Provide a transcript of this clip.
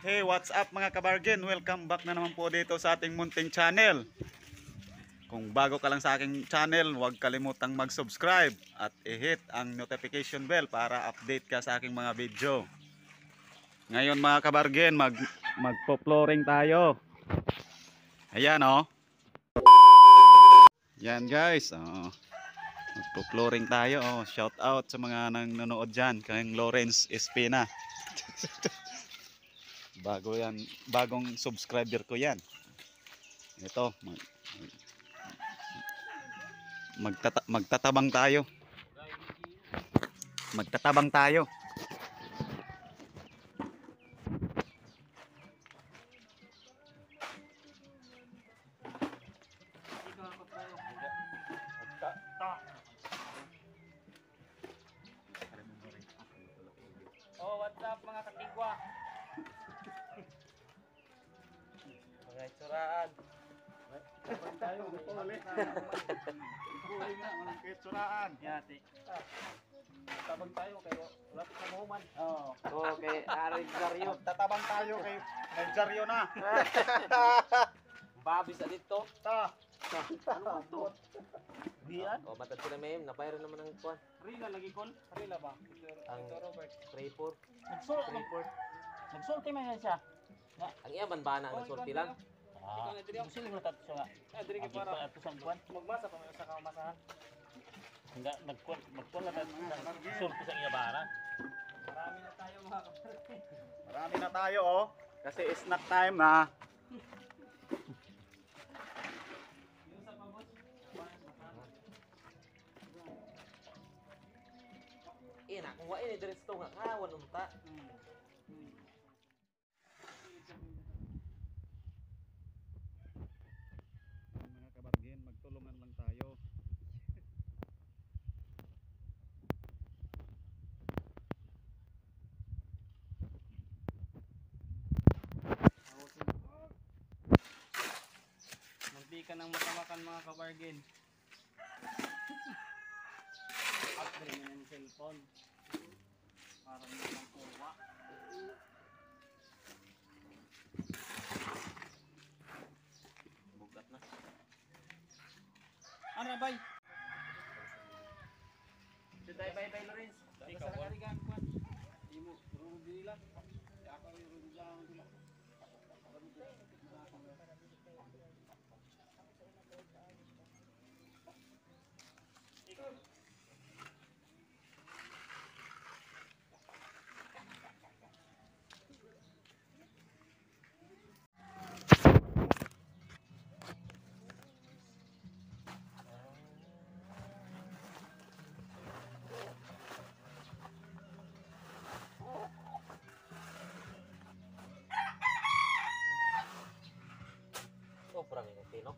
Hey, what's up mga kabargen? Welcome back na naman po dito sa ating munting channel. Kung bago ka lang sa aking channel, huwag kalimutang mag-subscribe at i-hit ang notification bell para update ka sa aking mga video. Ngayon mga kabargen, magpo-flooring tayo. Ayan oh. Yan guys, oh. Magpo-flooring tayo oh. Shout out sa mga nanonood diyan, kay Lawrence Espina. Bago yan, bagong subscriber ko yan. Ito, magtatabang tayo. Magtatabang tayo. Oh, what's up mga katigwa? Mga itsuraan. Tabang tayo, ulit. Ulit na, walang kitsuraan. Yati. Tabang tayo kayo. Lapit na mahuman. Oo. Okay, Arizaryo. Tatabang tayo kay Nigerio na. Babi sa dito. Ta. Ano ito? Diyan? O, matad ko na may napayro naman ang kuwan. Rila lagi kon? Rila ba? Ang Robert. Trayport. Nagsulti man yan siya. Ang iyaban ba na ang sulti lang? Ah, sino mo tato siya nga? Diri ka para ato sang kuan. Magmasa pa sa kamasahan. Hindi magkuan na sulti sa iya bara. Marami na tayo mga kapatid. Marami na tayo oh. Kasi snack time na. Na kung wa ini diretso nga kawan unta. Mga kabargen, magtulungan lang tayo. Magdi ka ng matamakan mga kabargen. Upgrade na ng cellphone. Parang naman kuha. Bugat na. Ano na bay? Suday bay Lawrence. Ikaw ka rigan kuan. Imo rudi lang. Ako yung rudi lang dila. Sobrang inutino.